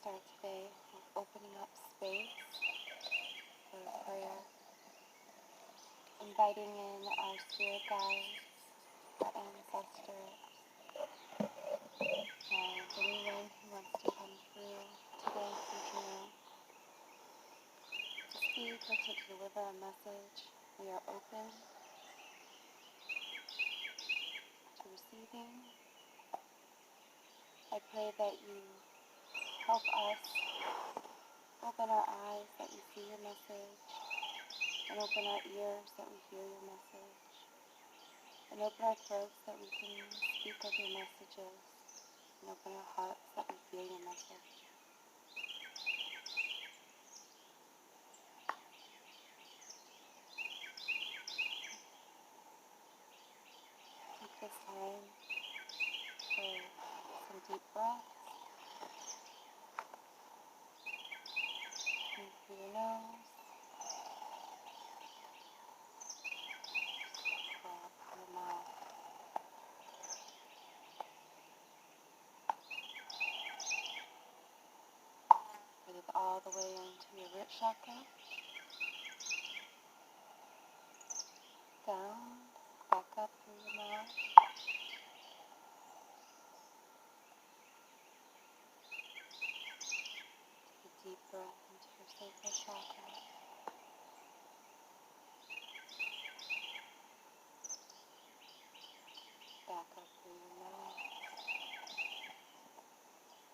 start today with opening up space for a prayer, inviting in our spirit guides, our ancestors, and anyone who wants to come through today through journal to speak or to deliver a message. We are open to receiving. I pray that you help us open our eyes that we see your message, and open our ears that we hear your message, and open our throats that we can speak of your messages, and open our hearts that we feel your message. Take this time for some deep breaths. In through your nose, out through your mouth. Breathe all the way into your root chakra, down, back up through your mouth. Take a deep breath into your sacral chakra. Back up through your nose.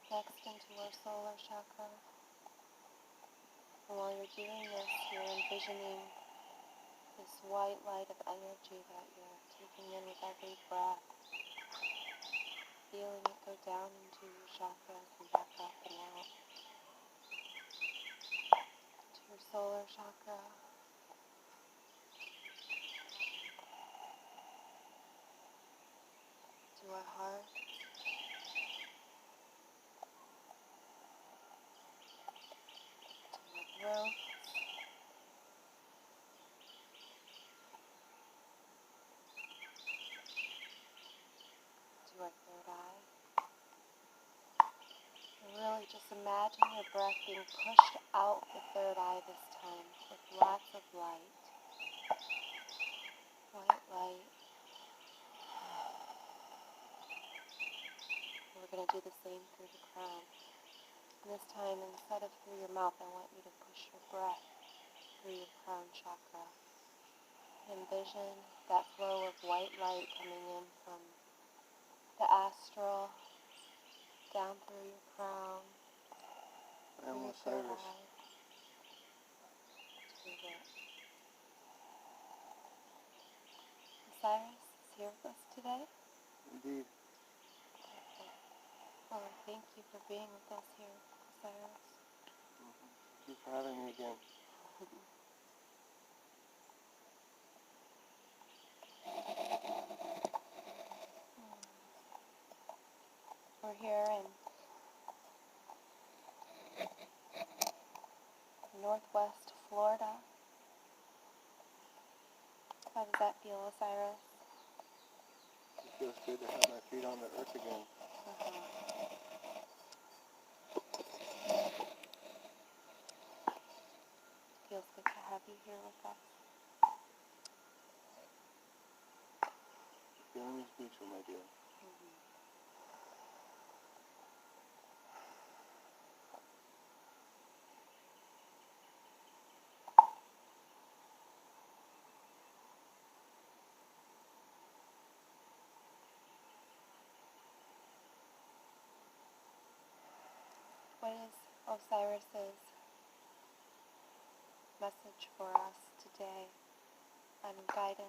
Next into our solar chakra. And while you're doing this, you're envisioning this white light of energy that you're taking in with every breath. Feeling it go down into your chakras and back up and out. To your solar chakra. To our heart. To our throat. To our third eye. And really just imagine your breath being pushed out the third eye this time with lots of light. White light. And we're going to do the same through the crown. And this time, instead of through your mouth, I want you to push your breath through your crown chakra. Envision that flow of white light coming in from the astral, down through your crown, through your third eye, to your root. Osiris is here with us today. Indeed. Perfect. Well, thank you for being with us here, Osiris. Thank you for having me again. We're here in Northwest Florida. How does that feel, Osiris? It feels good to have my feet on the earth again. Feels good to have you here with us. The feeling is mutual, my dear. What is Osiris's message for us today on guidance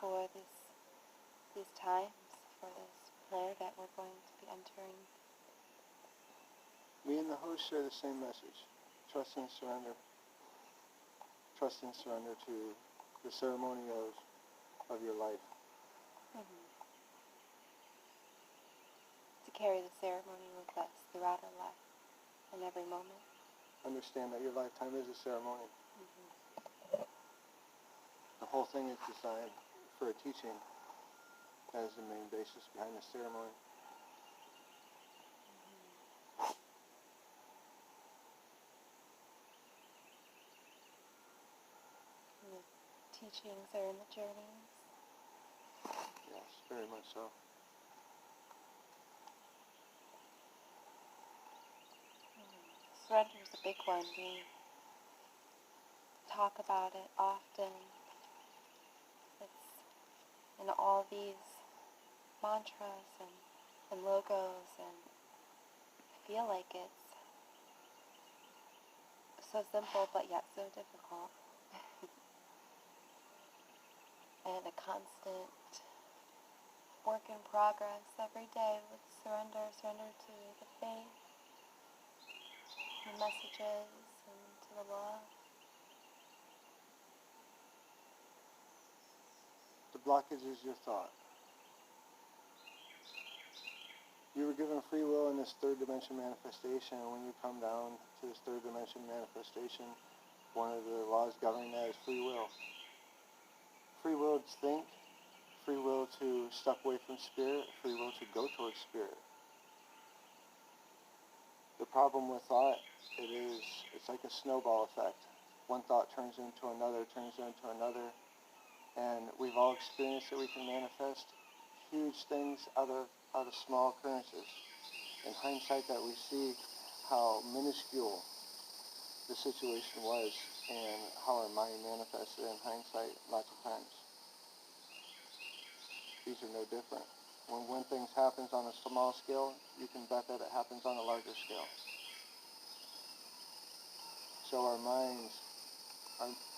for these times, for this prayer that we're going to be entering? Me and the host share the same message. Trust and surrender. Trust and surrender to the ceremony of your life. To carry the ceremony with us throughout our life, in every moment. Understand that your lifetime is a ceremony. The whole thing is designed for a teaching. That is the main basis behind the ceremony. teachings are in the journeys. Yes, very much so. Surrender is a big one. We talk about it often. It's in all these mantras and logos, and I feel like it's so simple but yet so difficult. And a constant work in progress every day with surrender to the faith, the messages, and to the love. The blockage is your thought. You were given free will in this third dimension manifestation, and when you come down to this third dimension manifestation, one of the laws governing that is free will. Free will to think, free will to step away from spirit, free will to go towards spirit. The problem with thought, it's like a snowball effect. One thought turns into another, and we've all experienced that we can manifest huge things out of small occurrences. In hindsight, that we see how minuscule the situation was and how our mind manifested in hindsight lots of times. These are no different. When things happens on a small scale, you can bet that it happens on a larger scale. So our minds,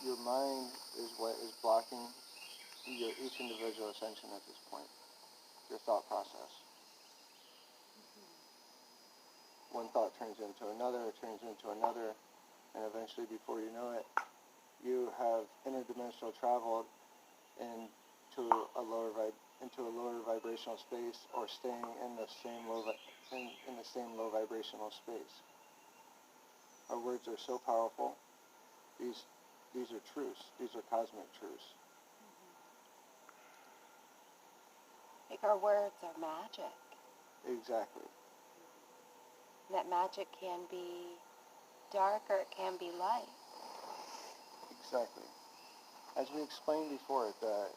your mind is what is blocking each individual ascension at this point, your thought process. One thought turns into another, and eventually, before you know it, you have interdimensional traveled into a lower vibrational space, or staying in the same low vibrational space. Our words are so powerful. These are truths. These are cosmic truths. Like our words are magic. Exactly. And that magic can be dark or it can be light. Exactly. As we explained before, that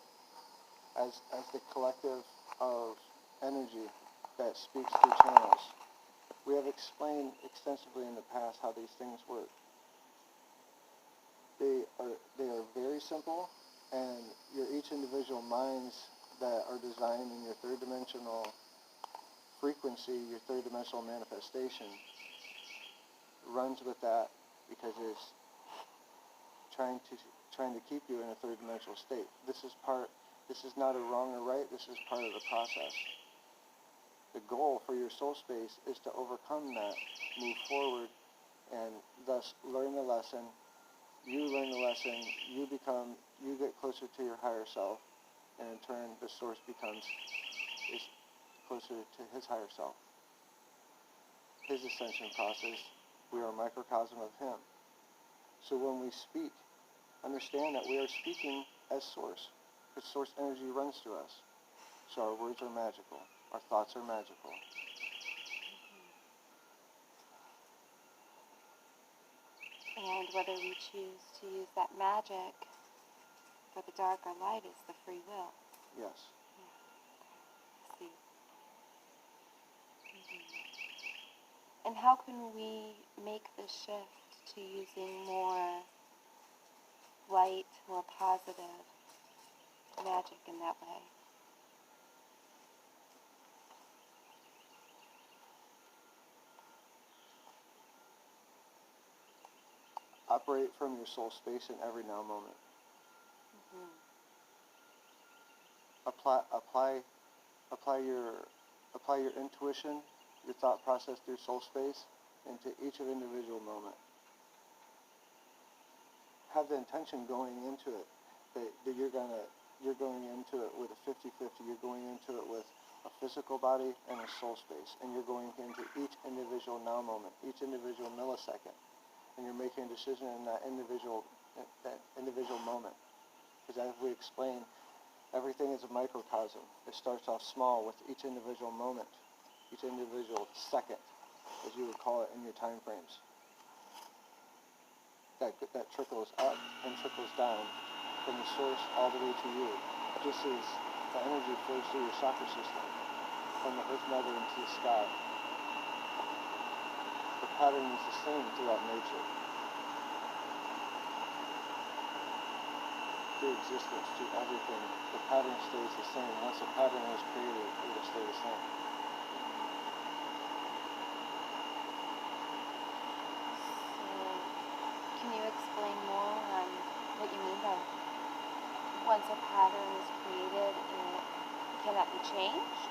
as the collective of energy that speaks through channels, we have explained extensively in the past how these things work. They are very simple, and each individual minds that are designed in your third dimensional frequency, your third dimensional manifestation, runs with that because it's trying to keep you in a third dimensional state. This is not a wrong or right, this is part of the process. The goal for your soul space is to overcome that, move forward, and thus learn the lesson. You learn the lesson, you get closer to your higher self, and in turn the source is closer to his higher self. His ascension process, we are a microcosm of him. So when we speak, understand that we are speaking as source, because source energy runs through us. So our words are magical, our thoughts are magical. And whether we choose to use that magic for the dark or light is the free will. Yes. Yeah. See. And how can we make the shift to using more light, more positive magic in that way? Operate from your soul space in every now moment. Apply your intuition, your thought process through soul space into each of individual moment. Have the intention going into it that you're going into it with a 50-50. You're going into it with a physical body and a soul space, and you're going into each individual now moment, each individual millisecond, and you're making a decision in that individual moment. Because as we explained, everything is a microcosm. It starts off small with each individual moment, each individual second, as you would call it in your time frames. That trickles up and trickles down from the source all the way to you. Just as the energy flows through your chakra system, from the earth mother into the sky. The pattern is the same throughout nature. Through existence, through everything, the pattern stays the same. Once a pattern is created, it will stay the same. So, can you explain more on what you mean by once a pattern is created, can that be changed?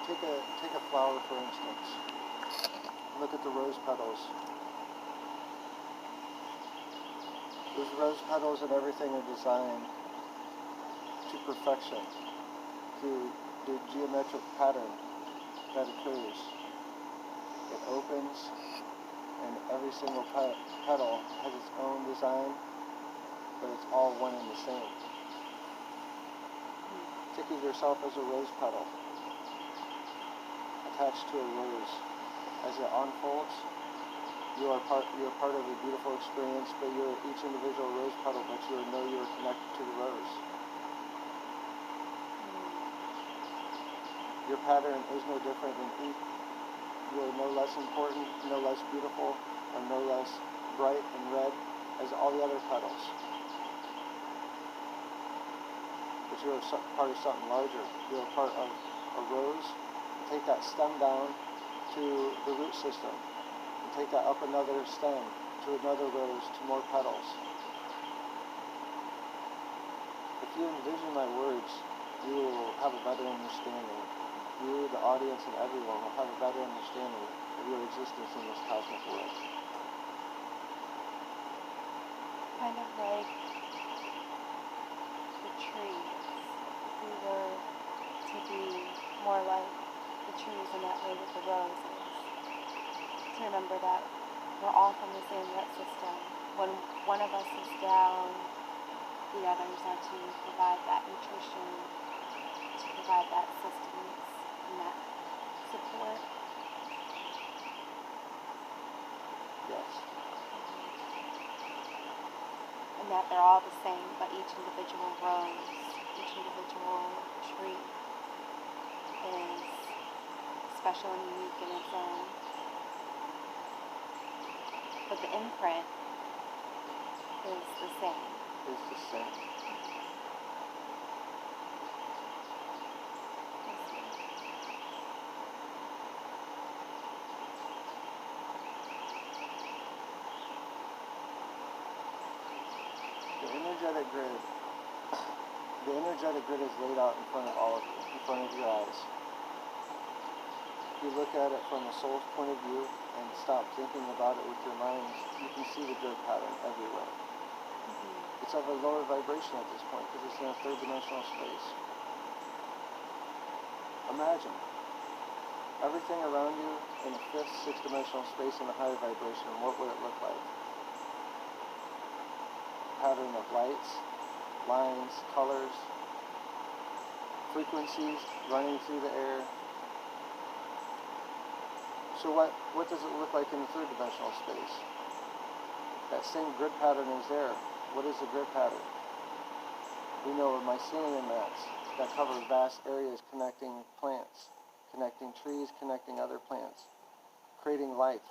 Take a flower for instance. Look at the rose petals. Those rose petals and everything are designed to perfection through the geometric pattern that occurs. It opens, and every single petal has its own design, but it's all one and the same. Think of yourself as a rose petal attached to a rose. As it unfolds, you're part of a beautiful experience, but you're each individual rose petal, but you know you're connected to the rose. Your pattern is no different than each. You're no less important, no less beautiful, or no less bright and red as all the other petals. But you're part of something larger. You're a part of a rose. Take that stem down to the root system. And take that up another stem to another rose to more petals. If you envision my words, you will have a better understanding. You, the audience, and everyone will have a better understanding of your existence in this cosmic world. Kind of like the trees. If we were to be more like the trees in that way with the roses. To remember that we're all from the same root system. When one of us is down, the others are to provide that nutrition, to provide that sustenance and that support. Yes. And that they're all the same, but each individual rose, each individual tree is special and unique in its own. But the imprint is the same. It's the same. The energetic grid is laid out in front of all of you, in front of your eyes. If you look at it from a soul's point of view and stop thinking about it with your mind, you can see the grid pattern everywhere. Mm-hmm. It's of a lower vibration at this point because it's in a third dimensional space. Imagine everything around you in a fifth, sixth dimensional space in a higher vibration. What would it look like? Pattern of lights, lines, colors, frequencies running through the air. So what does it look like in the third dimensional space? That same grid pattern is there. What is the grid pattern? We know mycelium mats that cover vast areas connecting plants, connecting trees, connecting other plants, creating life.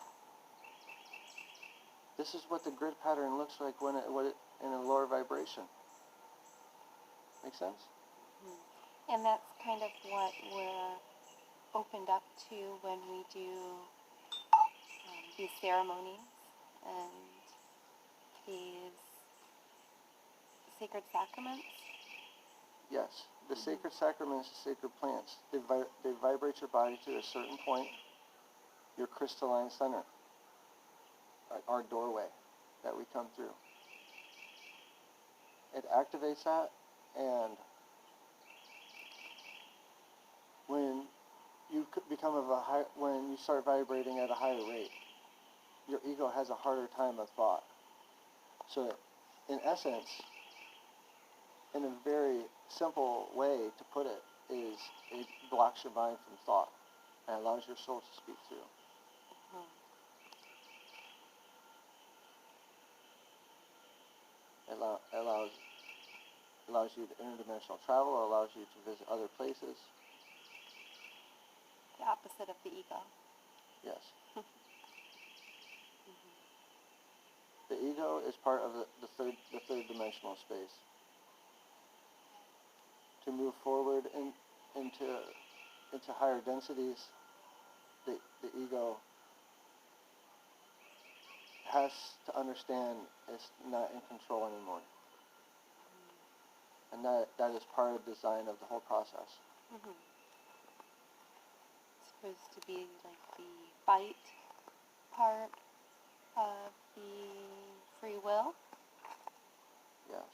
This is what the grid pattern looks like when it in a lower vibration. Make sense? And that's kind of what we're opened up to when we do these ceremonies and these sacred sacraments. Yes, the sacred sacraments, the sacred plants, they vibrate your body to a certain point, your crystalline center, our doorway that we come through. It activates that, and when you when you start vibrating at a higher rate, your ego has a harder time of thought. So, in essence, in a very simple way to put it, is it blocks your mind from thought and allows your soul to speak through. It allows you to interdimensional travel, or allows you to visit other places. The opposite of the ego. Yes. The ego is part of the third dimensional space. To move forward into higher densities, the ego has to understand it's not in control anymore. And that is part of the design of the whole process. Mm-hmm. It's supposed to be like the fight part of the free will. Yes.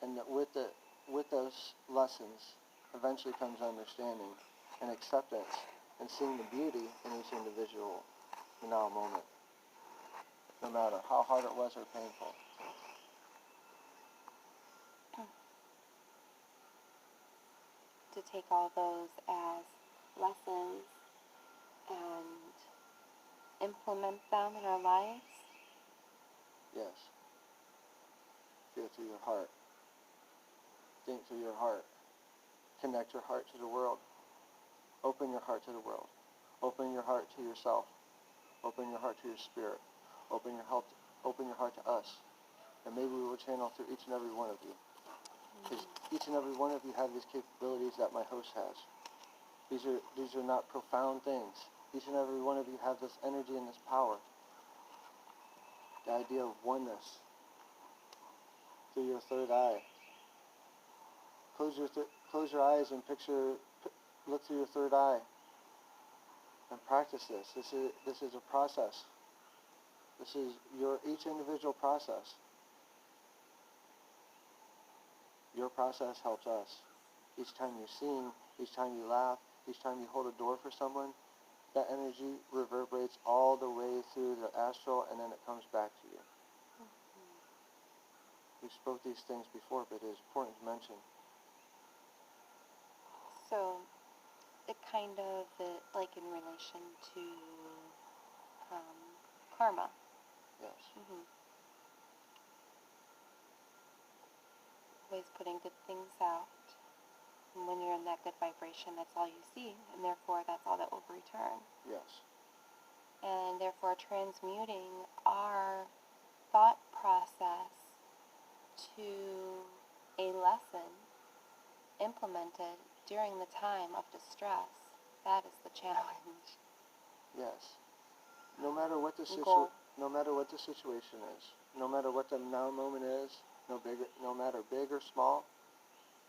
And that with those lessons eventually comes understanding and acceptance and seeing the beauty in each individual now moment, no matter how hard it was or painful. To take all those as lessons and implement them in our lives. Yes. Feel through your heart. Think through your heart. Connect your heart to the world. Open your heart to the world. Open your heart to yourself. Open your heart to your spirit. Open your heart to us. And maybe we will channel through each and every one of you. Because each and every one of you have these capabilities that my host has. These are not profound things. Each and every one of you have this energy and this power. The idea of oneness through your third eye. Close your eyes and look through your third eye and practice this. This is a process. This is each individual process. Your process helps us. Each time you sing, each time you laugh, each time you hold a door for someone, that energy reverberates all the way through the astral, and then it comes back to you. Mm-hmm. We spoke these things before, but it is important to mention. So, it kind of, like in relation to karma. Yes. Mm-hmm. Always putting good things out. And when you're in that good vibration, that's all you see, and therefore that's all that will return. Yes. And therefore transmuting our thought process to a lesson implemented during the time of distress. That is the challenge. Yes. No matter what the no matter what the situation is, no matter what the now moment is, no matter big or small,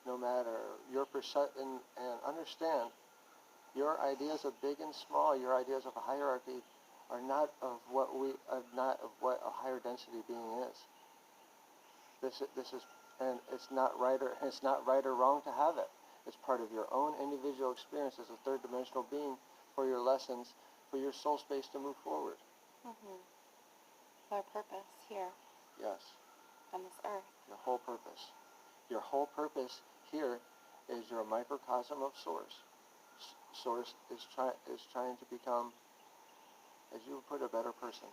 no matter your perception, and understand, your ideas of big and small, your ideas of a hierarchy, are not of what a higher density being is. This is, and it's not right or wrong to have it. It's part of your own individual experience as a third dimensional being for your lessons, for your soul space to move forward. Mm-hmm. Our purpose here. Yes. On this earth. Your whole purpose. Your whole purpose here is your microcosm of Source. Source is trying to become, as you would put, a better person.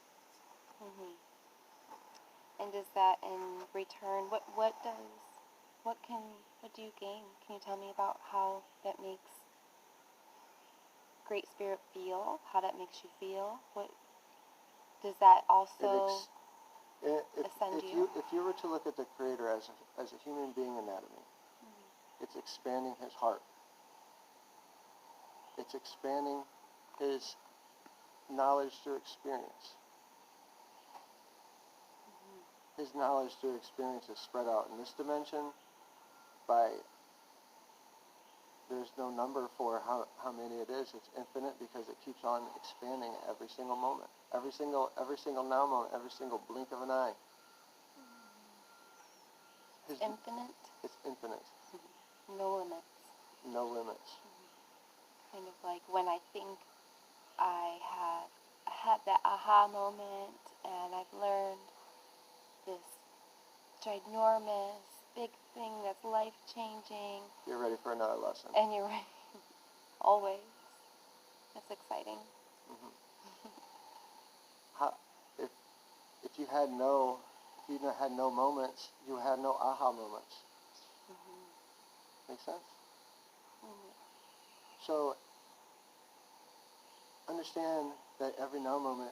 Mm-hmm. And is that in return? What do you gain? Can you tell me about how that makes Great Spirit feel? How that makes you feel? What does that also ascend you? If you were to look at the Creator as a human being anatomy, mm-hmm. It's expanding his heart. It's expanding his knowledge through experience. Mm-hmm. His knowledge through experience is spread out in this dimension by, there's no number for how many it is. It's infinite because it keeps on expanding every single moment. Every single now moment, every single blink of an eye. It's infinite? It's infinite. Mm-hmm. No limits. No limits. Mm-hmm. Kind of like when I think I had that aha moment and I've learned this ginormous big thing that's life-changing. You're ready for another lesson. And you're ready. Always. That's exciting. Mm-hmm. If you had no you had no moments, you had no aha moments. Make sense? So understand that every now moment,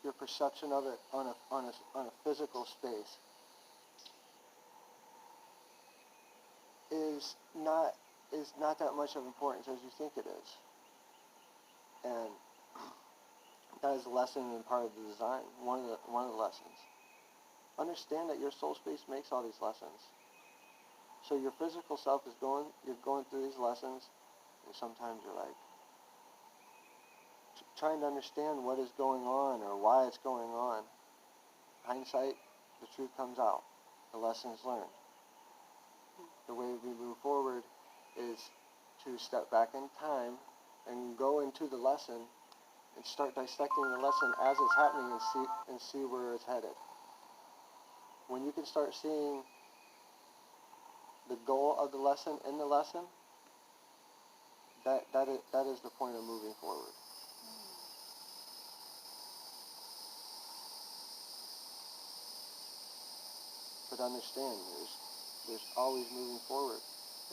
your perception of it on a physical space is not that much of importance as you think it is. And that is a lesson and part of the design, one of the lessons. Understand that your soul space makes all these lessons. So your physical self you're going through these lessons, and sometimes you're like trying to understand what is going on or why it's going on. Hindsight, the truth comes out. The lessons learned. The way we move forward is to step back in time and go into the lesson and start dissecting the lesson as it's happening and see where it's headed. When you can start seeing the goal of the lesson in the lesson, that is the point of moving forward. But understand, there's always moving forward.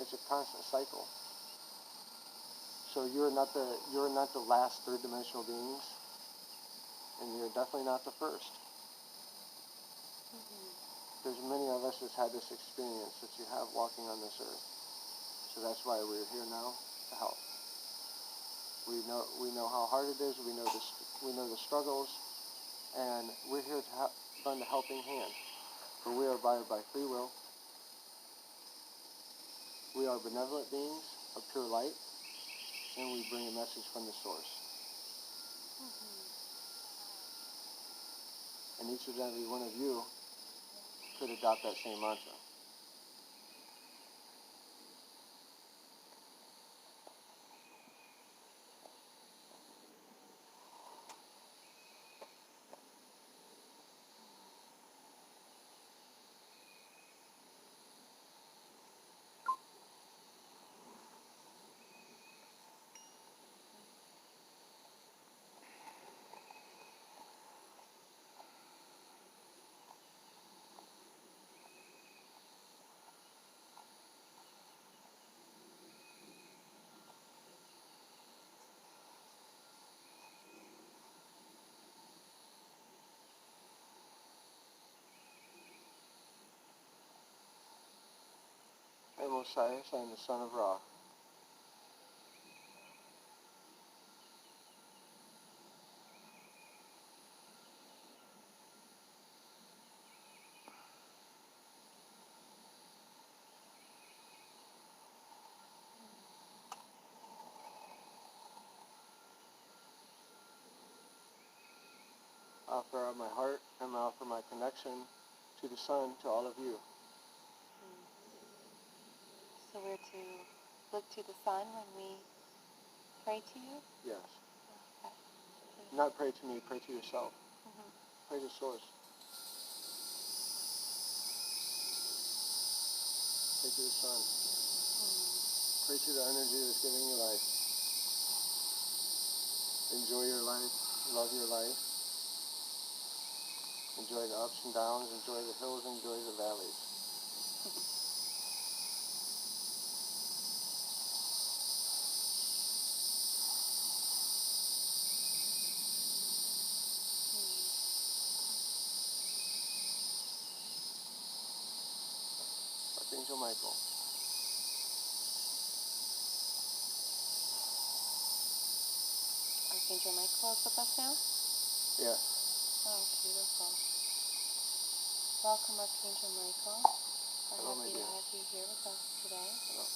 It's a constant cycle. So you're not the last third dimensional beings, and you're definitely not the first. There's many of us that's had this experience that you have walking on this earth. So that's why we're here now to help. We know how hard it is. We know the struggles, and we're here to lend a helping hand. For we are guided by free will. We are benevolent beings of pure light, and we bring a message from the source. And each and every one of you could adopt that same mantra. And Osiris, I am the son of Ra. I offer out my heart and I offer my connection to the sun, to all of you. So we're to look to the sun when we pray to you? Yes. Okay. Not pray to me, pray to yourself. Pray to source. Pray to the sun. Pray to the energy that's giving you life. Enjoy your life. Love your life. Enjoy the ups and downs. Enjoy the hills. Enjoy the valleys. Archangel Micheal. Archangel Micheal is with us now? Yes. Oh, beautiful. Welcome, Archangel Micheal. We're Hello, happy my to dear. have you here with us today. Hello.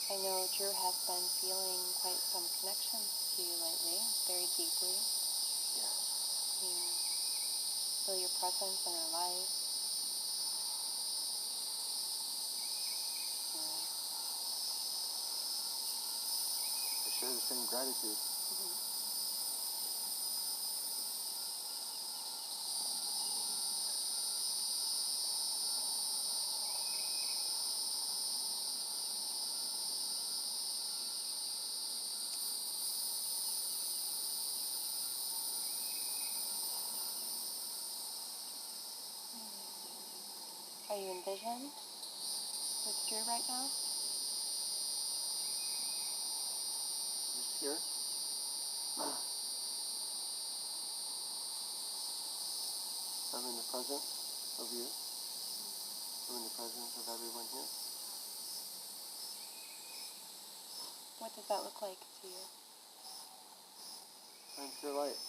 I know Drew has been feeling quite some connections to you lately, very deeply. Yes. You feel your presence in our life. I share the same gratitude. how you envision with Drew right now? Just here. I'm in the presence of you. I'm in the presence of everyone here. What does that look like to you? I'm pure light.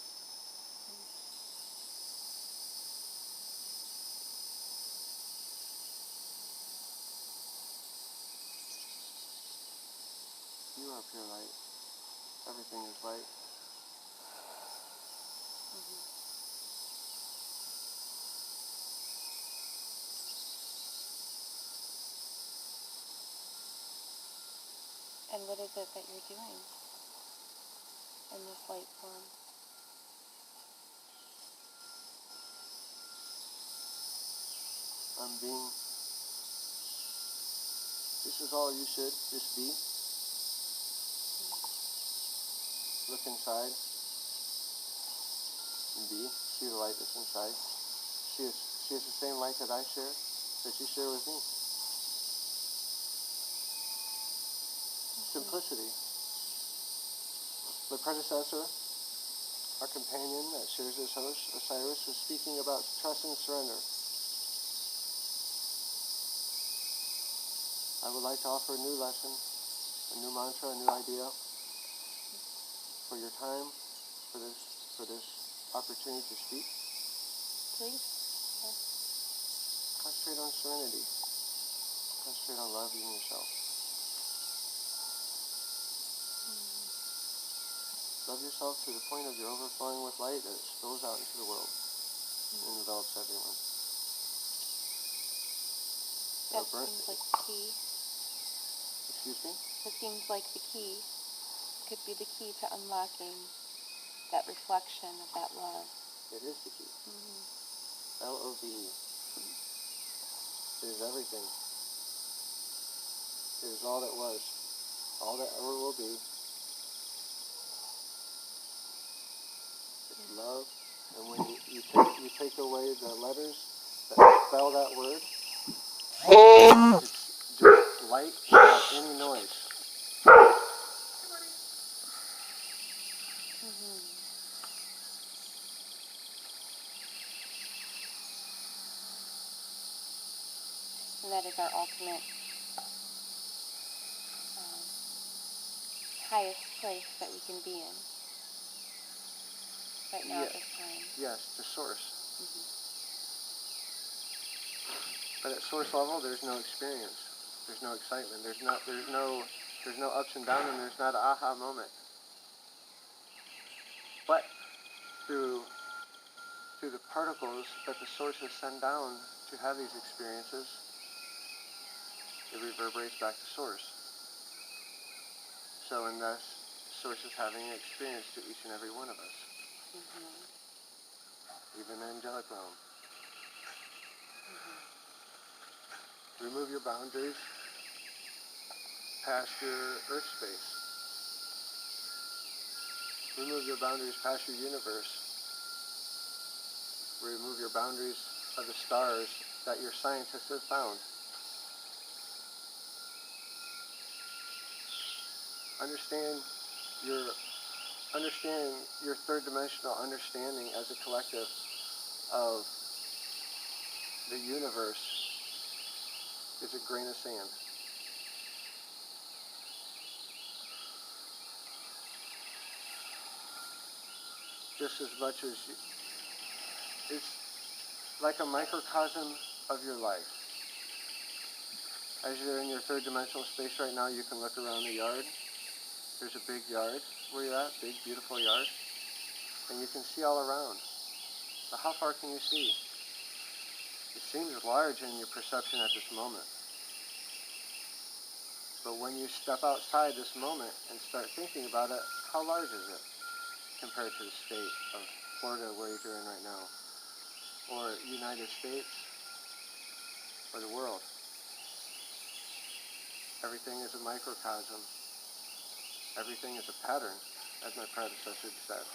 You are pure light. Everything is light. And what is it that you're doing in this light form? I'm being. This is all you should just be. Look inside and be. See the light that's inside. She is the same light that I share, that you share with me. Simplicity. The predecessor, our companion that shares as host, Osiris, was speaking about trust and surrender. I would like to offer a new lesson, a new mantra, a new idea for your time, for this opportunity to speak. Please. Concentrate on serenity. Concentrate on loving yourself. Love yourself to the point of you're overflowing with light that spills out into the world and envelops everyone. That seems like the key. Excuse me? That seems like the key. Could be the key to unlocking that reflection of that love. It is the key. L-O-V-E. It is everything. It is all that was, all that ever will be. It's love, and when you take away the letters that spell that word, it's just light without any noise. And that is our ultimate highest place that we can be in right now at this time. Yes, the source. But at source level, there's no experience. There's no excitement. There's no ups and downs, and there's not an aha moment. But through the particles that the sources send down to have these experiences, it reverberates back to source. So in thus, source is having an experience to each and every one of us. Even the angelic realm. Remove your boundaries past your earth space. Remove your boundaries past your universe. Remove your boundaries of the stars that your scientists have found. Understand your third dimensional understanding as a collective of the universe is a grain of sand. Just as much as it's like a microcosm of your life. As you're in your third dimensional space right now, you can look around the yard. There's a big yard where you're at, big, beautiful yard. And you can see all around. But how far can you see? It seems large in your perception at this moment. But when you step outside this moment and start thinking about it, how large is it compared to the state of Florida where you're in right now? Or United States? Or the world? Everything is a microcosm. Everything is a pattern, as my predecessor said.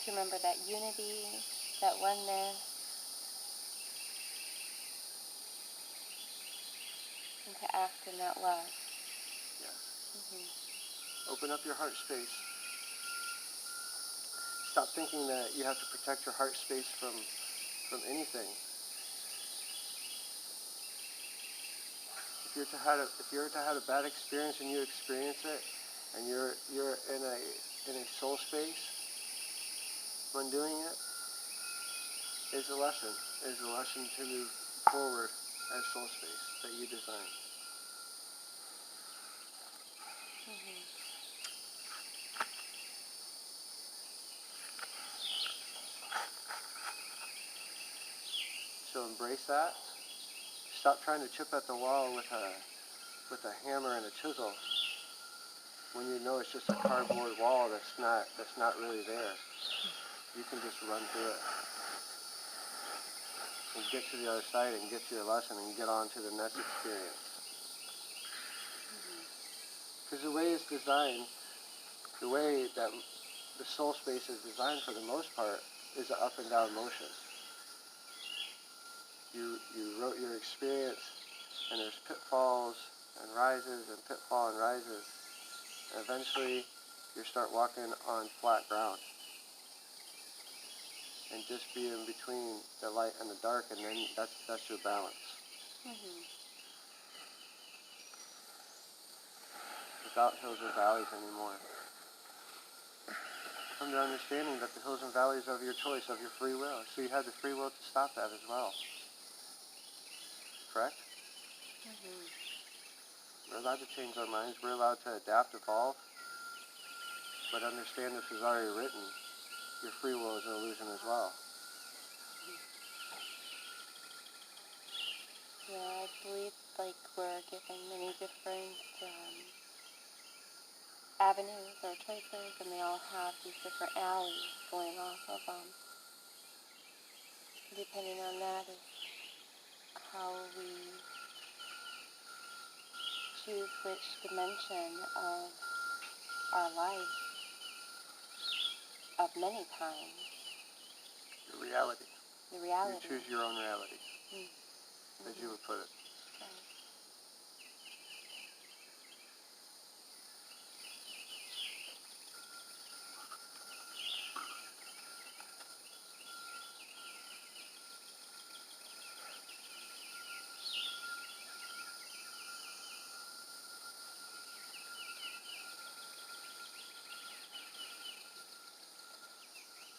to remember that unity, that oneness, and to act in that love. Yes. Mm-hmm. Open up your heart space. Stop thinking that you have to protect your heart space from anything. If you're to have a bad experience and you experience it, and you're in a soul space when doing it, is a lesson. Is a lesson to move forward as soul space that you design. Mm-hmm. So embrace that. Stop trying to chip at the wall with a hammer and a chisel when you know it's just a cardboard wall that's not really there. You can just run through it and get to the other side and get to your lesson and get on to the next experience. Because the way it's designed, the way that the soul space is designed for the most part is an up and down motion. You wrote your experience, and there's pitfalls and rises and pitfall and rises. And eventually you start walking on flat ground. And just be in between the light and the dark, and then that's your balance. Mm-hmm. Without hills or valleys anymore. Come to understanding that the hills and valleys are of your choice, of your free will. So you have the free will to stop that as well. Correct? Mm-hmm. We're allowed to change our minds. We're allowed to adapt, evolve. But understand this is already written. Your free will is an illusion as well. Yeah, I believe we're given many different avenues or choices, and they all have these different alleys going off of them. Depending on that is how we choose which dimension of our life of many times. Your reality. The reality. You choose your own reality, Mm-hmm. as you would put it. Right.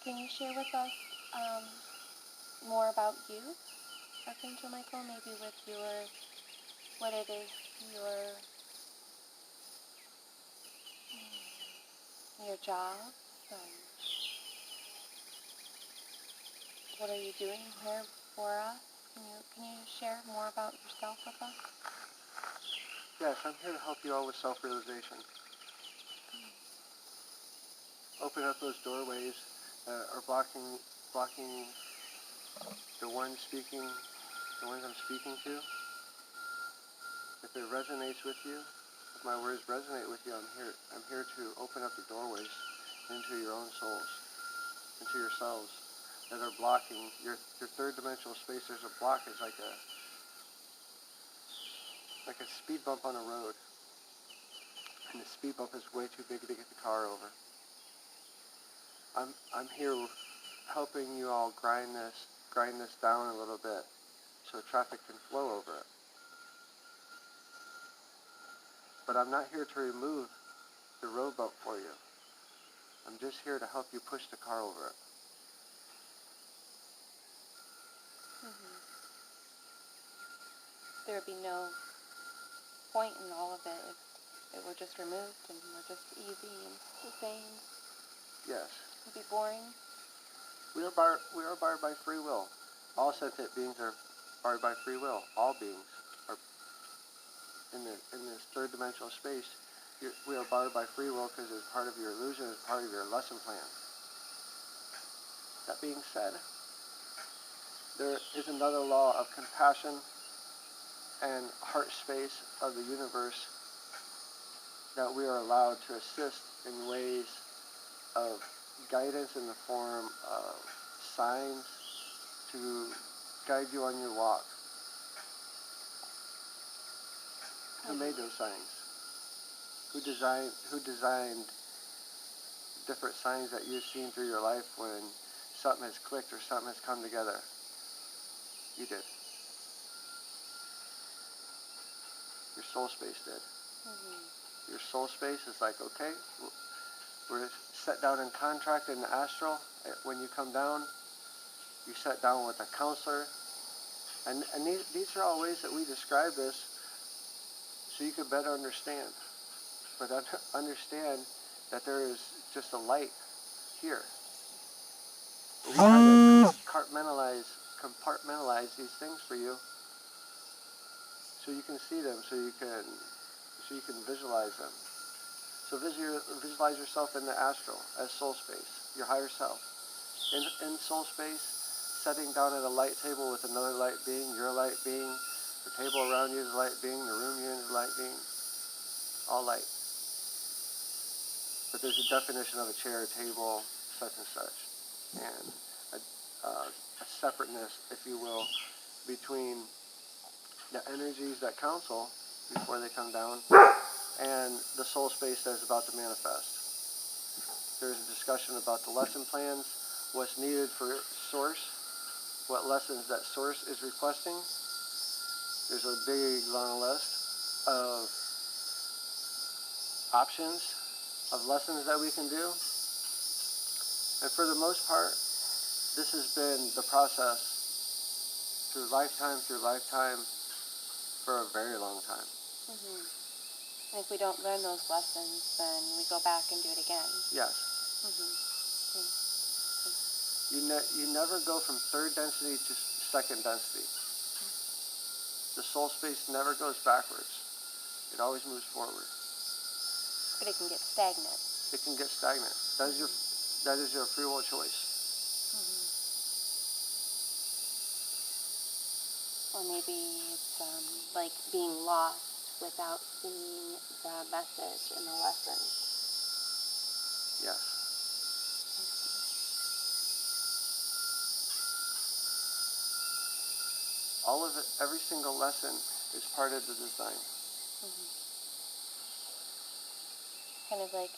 Can you share with us more about you, Archangel Micheal, maybe with what it is your job, what are you doing here for us? Can you share more about yourself with us? Yes, I'm here to help you all with self-realization. Open up those doorways that are blocking the ones I'm speaking to. If it resonates with you, if my words resonate with you, I'm here to open up the doorways into your own souls, into yourselves that are blocking your third dimensional space. There's a block. It's like a speed bump on a road, and the speed bump is way too big to get the car over. I'm here helping you all grind this down a little bit so traffic can flow over it. But I'm not here to remove the road bump for you. I'm just here to help you push the car over it. Mm-hmm. There would be no point in all of it if it were just removed and were just easy and the same. Yes. It would be boring. We are barred by free will. All sentient beings are barred by free will. All beings are in this third dimensional space. We are barred by free will because it's part of your illusion, it's part of your lesson plan. That being said, there is another law of compassion and heart space of the universe that we are allowed to assist in ways of guidance in the form of signs to guide you on your walk. Who made those signs? Who designed different signs that you've seen through your life when something has clicked or something has come together? You did. Your soul space did. Your soul space is like, okay, we're set down in contract in the astral. When you come down, you sit down with a counselor. And these are all ways that we describe this so you can better understand. But understand that there is just a light here. But we try to compartmentalize these things for you so you can see them, so you can visualize them. So visualize yourself in the astral as soul space, your higher self. In soul space, sitting down at a light table with another light being, your light being, the table around you is a light being, the room you're in is a light being, all light. But there's a definition of a chair, table, such and such, and a separateness, if you will, between the energies that counsel before they come down and the soul space that is about to manifest. There's a discussion about the lesson plans, what's needed for source, what lessons that source is requesting. There's a big long list of options of lessons that we can do. And for the most part, this has been the process through lifetime for a very long time. And if we don't learn those lessons, then we go back and do it again. Yes. You never go from third density to second density. The soul space never goes backwards. It always moves forward. But it can get stagnant. It can get stagnant. That is your free will choice. Or maybe it's like being lost without seeing the message in the lesson. Yes. All of it, every single lesson is part of the design. Kind of like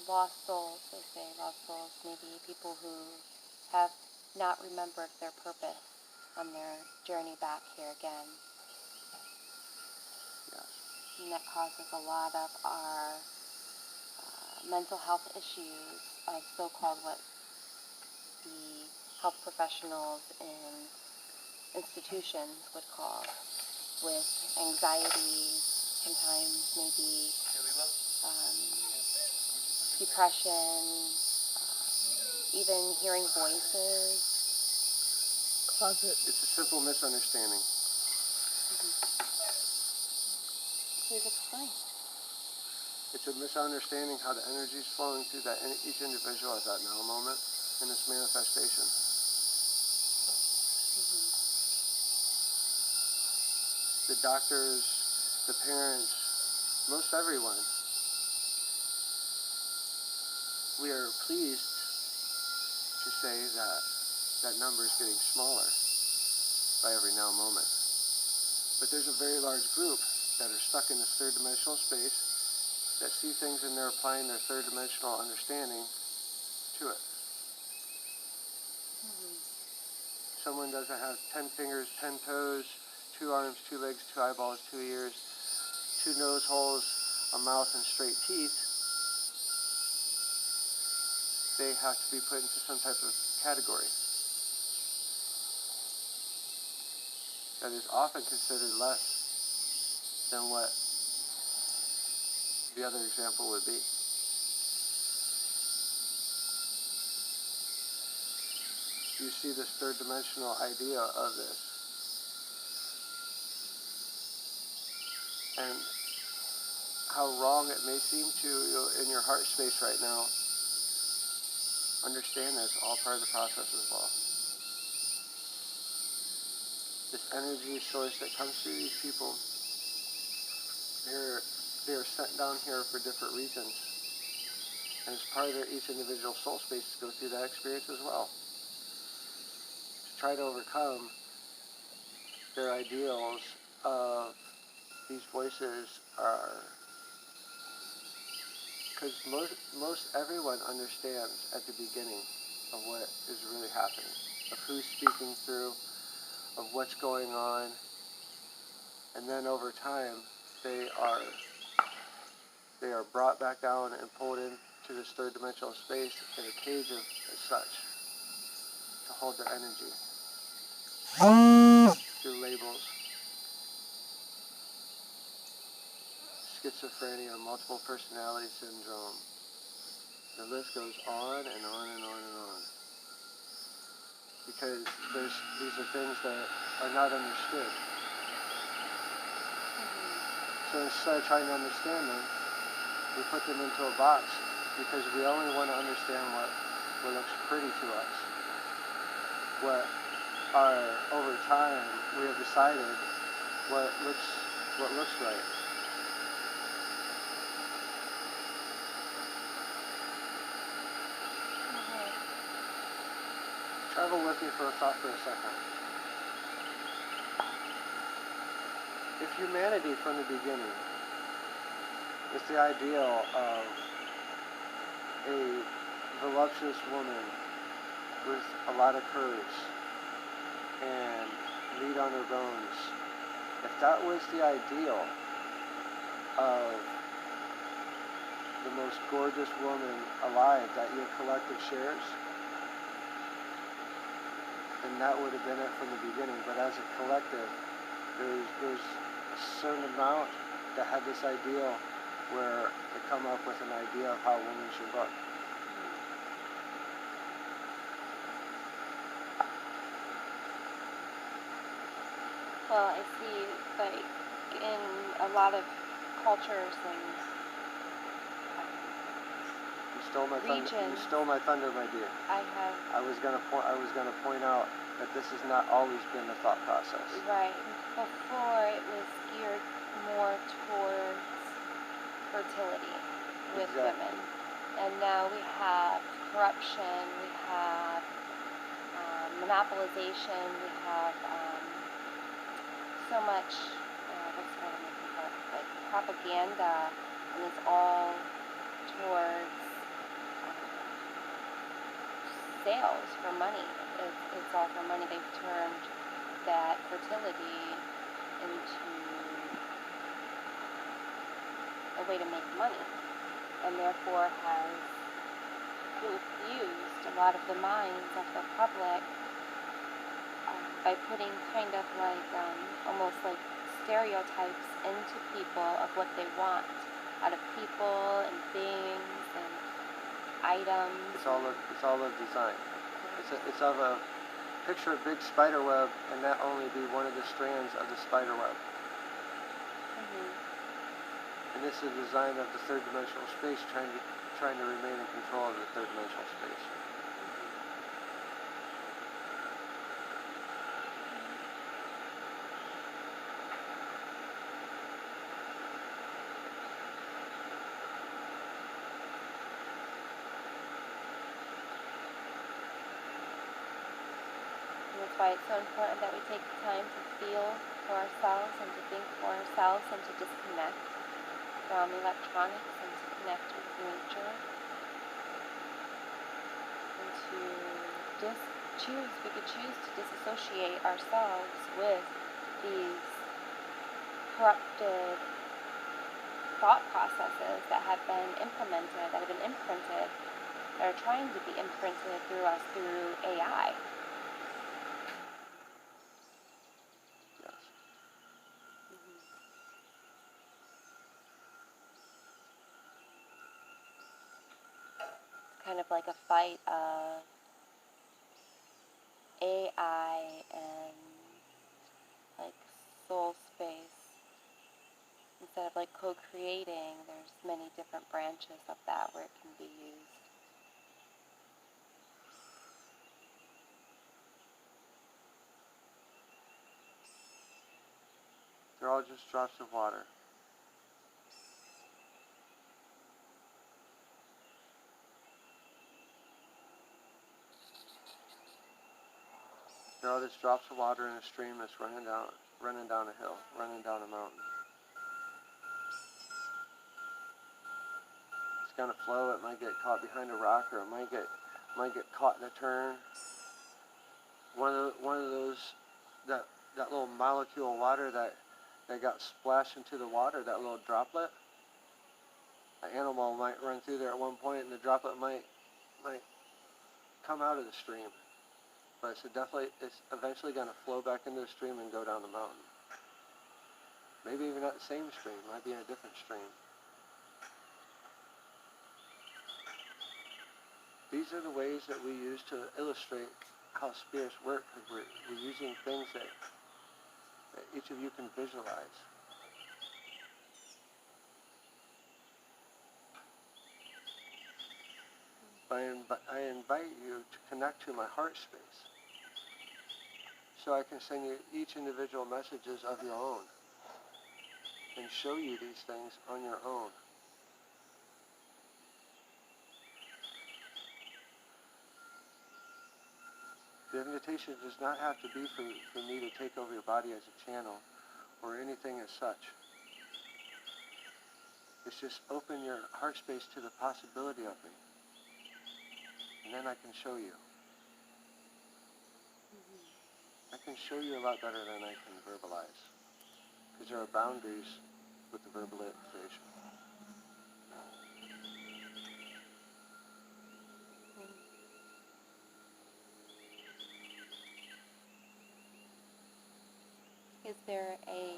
lost souls, they say. Lost souls, maybe people who have not remembered their purpose on their journey back here again. Yes. And that causes a lot of our mental health issues of so-called what the health professionals in institutions would call, with anxiety, sometimes maybe depression, even hearing voices. It's a simple misunderstanding. Please explain. It's a misunderstanding how the energy is flowing through that each individual at that now moment in this manifestation. The doctors, the parents, most everyone. We are pleased to say that that number is getting smaller by every now moment. But there's a very large group that are stuck in this third dimensional space that see things and they're applying their third dimensional understanding to it. Someone doesn't have 10 fingers, 10 toes, 2 arms, 2 legs, 2 eyeballs, 2 ears, 2 nose holes, a mouth, and straight teeth. They have to be put into some type of category that is often considered less than what the other example would be. You see this third dimensional idea of this. And how wrong it may seem to you in your heart space right now, understand that it's all part of the process as well. This energy source that comes through these people, they are sent down here for different reasons. And it's part of each individual soul space to go through that experience as well. To try to overcome their ideals of these voices are, because most everyone understands at the beginning of what is really happening, of who's speaking through, of what's going on, and then over time they are brought back down and pulled into this third dimensional space in a cage of as such to hold their energy through labels, schizophrenia, multiple personality syndrome. The list goes on and on and on and on. Because these are things that are not understood. So instead of trying to understand them, we put them into a box because we only want to understand what looks pretty to us. Over time, we have decided what looks right. Travel with me for a thought for a second. If humanity from the beginning is the ideal of a voluptuous woman with a lot of curves and meat on her bones, if that was the ideal of the most gorgeous woman alive that your collective shares, then that would have been it from the beginning. But as a collective, there's a certain amount that had this ideal where they come up with an idea of how women should look. Well, I see, like, in a lot of cultures and You stole my thunder. You regions, stole my thunder, my dear. I was gonna point out that this has not always been the thought process. right, before it was geared more towards fertility with women. And now we have corruption, we have monopolization, we have so much, what's the word I'm looking for, like propaganda, and it's all towards sales for money. It's all for money. They've turned that fertility into a way to make money, and therefore has confused a lot of the minds of the public by putting kind of like almost like stereotypes into people of what they want out of people and things and items. It's all of design. It's of a picture a big spider web, and that only be one of the strands of the spider web. And this is the design of the third dimensional space, trying to remain in control of the third dimensional space. And that's why it's so important that we take the time to feel for ourselves and to think for ourselves and to disconnect from electronics and to connect with nature and to we could choose to disassociate ourselves with these corrupted thought processes that have been implemented, that have been imprinted, that are trying to be imprinted through us through AI. Yes. It's kind of like a fight of AI and like soul space. Instead of like co-creating, there's many different branches of that where it can be used. They're all just drops of water. They're all just drops of water in a stream that's running down a hill, running down a mountain. It's gonna flow. It might get caught behind a rock, or it might get caught in a turn. One of those, that little molecule of water that got splashed into the water, that little droplet. An animal might run through there at one point, and the droplet might come out of the stream. But it's eventually going to flow back into the stream and go down the mountain. Maybe even not the same stream, might be in a different stream. These are the ways that we use to illustrate how spirits work, because we're using things that each of you can visualize. I invite you to connect to my heart space, so I can send you each individual messages of your own and show you these things on your own. The invitation does not have to be for me to take over your body as a channel or anything as such. It's just open your heart space to the possibility of me, and then I can show you. I can show you a lot better than I can verbalize, because there are boundaries with the verbalization. Is there a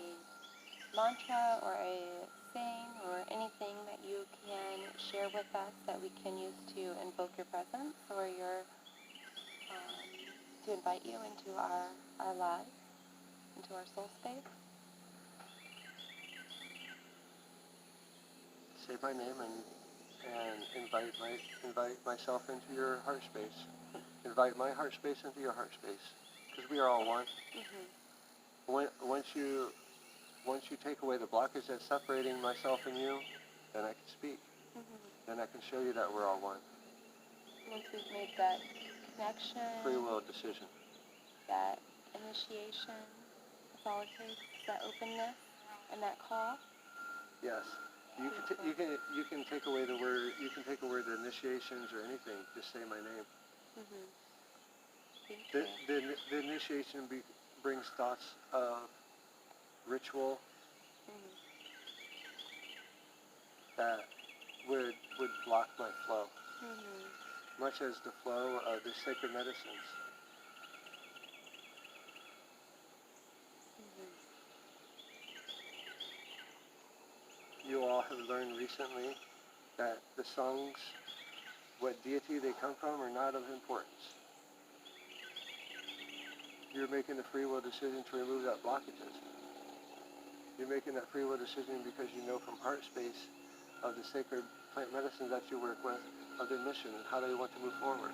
mantra or a saying or anything that you can share with us that we can use to invoke your presence or to invite you into our lives, into our soul space? Say my name and invite myself into your heart space. Invite my heart space into your heart space, because we are all one. Once you take away the blockage that's separating myself and you, then I can speak. Then I can show you that we're all one. Once we've made that connection, Free will decision. that initiation, that's all it takes, that openness and that call. Yes. You can take away the word. You can take away the initiations or anything. Just say my name. The initiation brings thoughts of ritual that would block my flow, much as the flow of the sacred medicines. You all have learned recently that the songs, what deity they come from, are not of importance. You're making the free will decision to remove that blockages. You're making that free will decision because you know from heart space of the sacred plant medicines that you work with, of their mission and how they want to move forward.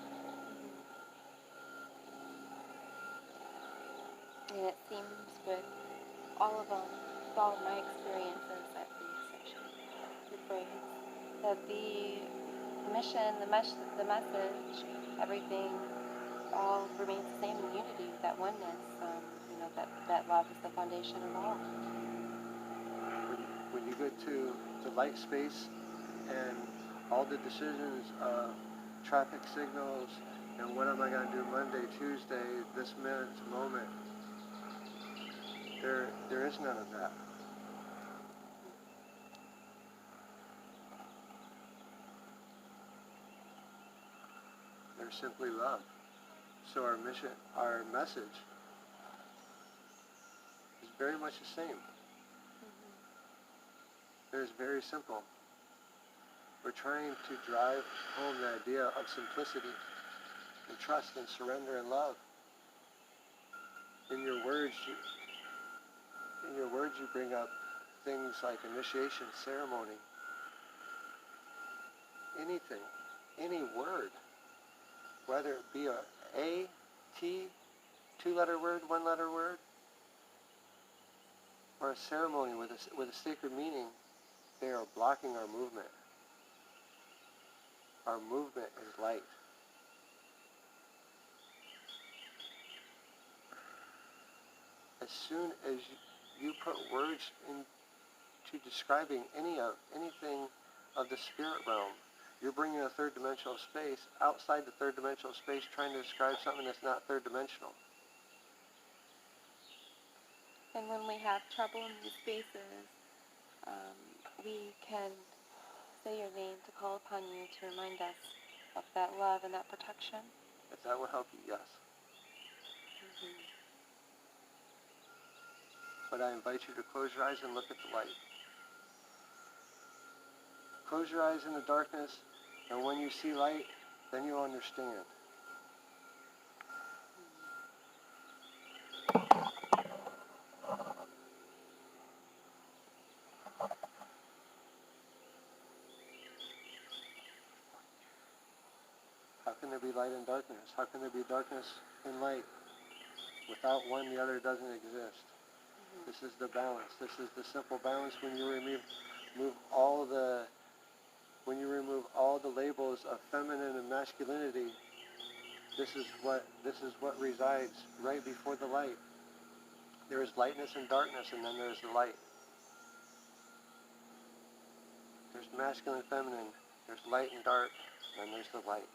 And it seems with all of them, with all of my experiences at the Ascension retreats, that the mission, the message, everything all remains the same in unity, that oneness, that love is the foundation of all. When you go to the light space and all the decisions of traffic signals and what am I going to do Monday, Tuesday, this minute, moment, there is none of that. There's simply love. So our mission, our message is very much the same. It's very simple. We're trying to drive home the idea of simplicity and trust and surrender and love. In your words, you bring up things like initiation, ceremony, anything, any word, whether it be a T, two-letter word, one-letter word, or a ceremony with a sacred meaning, they are blocking our movement. Our movement is light. as soon as you put words into describing anything of the spirit realm, you're bringing a third dimensional space outside the third dimensional space, trying to describe something that's not third dimensional. And when we have trouble in these spaces, we can say your name to call upon you to remind us of that love and that protection. If that will help you, yes. Mm-hmm. But I invite you to close your eyes and look at the light. Close your eyes in the darkness, and when you see light, then you'll understand. How can there be light and darkness? How can there be darkness and light? Without one, the other doesn't exist. Mm-hmm. This is the balance. This is the simple balance. When you remove all the labels of feminine and masculinity, this is what resides right before the light. There is lightness and darkness, and then there's the light. There's masculine and feminine. There's light and dark, and then there's the light.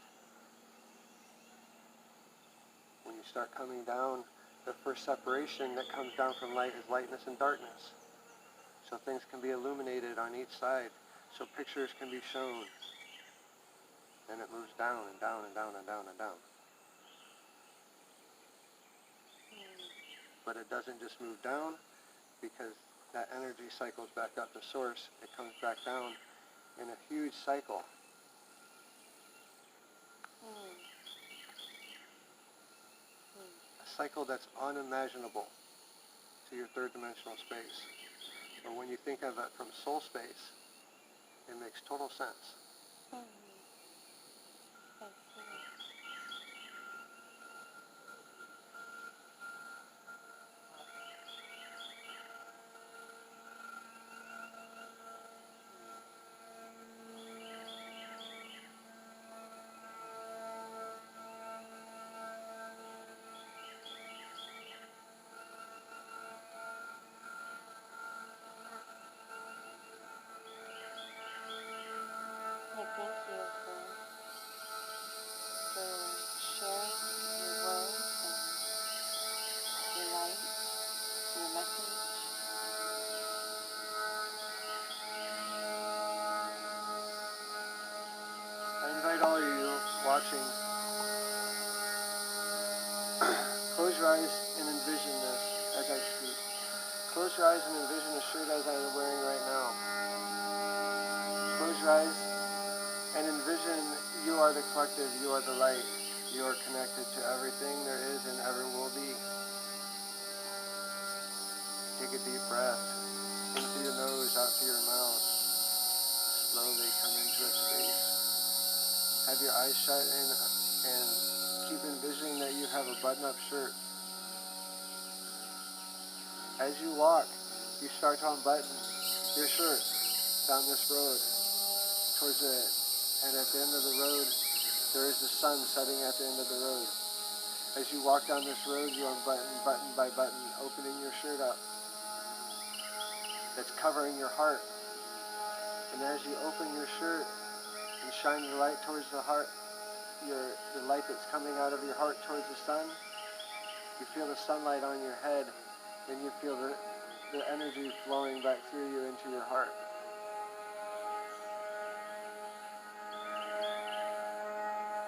When you start coming down, the first separation that comes down from light is lightness and darkness. So things can be illuminated on each side. So pictures can be shown. Then it moves down and down and down and down and down. But it doesn't just move down, because that energy cycles back up to source. It comes back down in a huge cycle. A cycle that's unimaginable to your third dimensional space. But when you think of it from soul space, it makes total sense. Thank you for sharing your words and your light, your message. I invite all of you watching, close your eyes and envision this as I speak. Close your eyes and envision the shirt as I am wearing right now. Close your eyes and envision you are the collective, you are the light. You are connected to everything there is and ever will be. Take a deep breath in through your nose, out through your mouth. Slowly come into a space. Have your eyes shut and keep envisioning that you have a button-up shirt. As you walk, you start to unbutton your shirt down this road towards it. And at the end of the road, there is the sun setting at the end of the road. As you walk down this road, you unbutton button by button, opening your shirt up. That's covering your heart. And as you open your shirt and shine the light towards the heart, the light that's coming out of your heart towards the sun, you feel the sunlight on your head, and you feel the energy flowing back through you into your heart.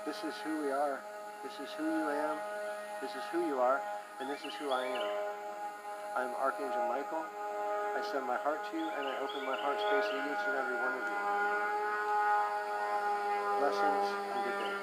This is who we are. This is who you am. This is who you are. And this is who I am. I'm Archangel Micheal. I send my heart to you, and I open my heart space to each and every one of you. Blessings and good day.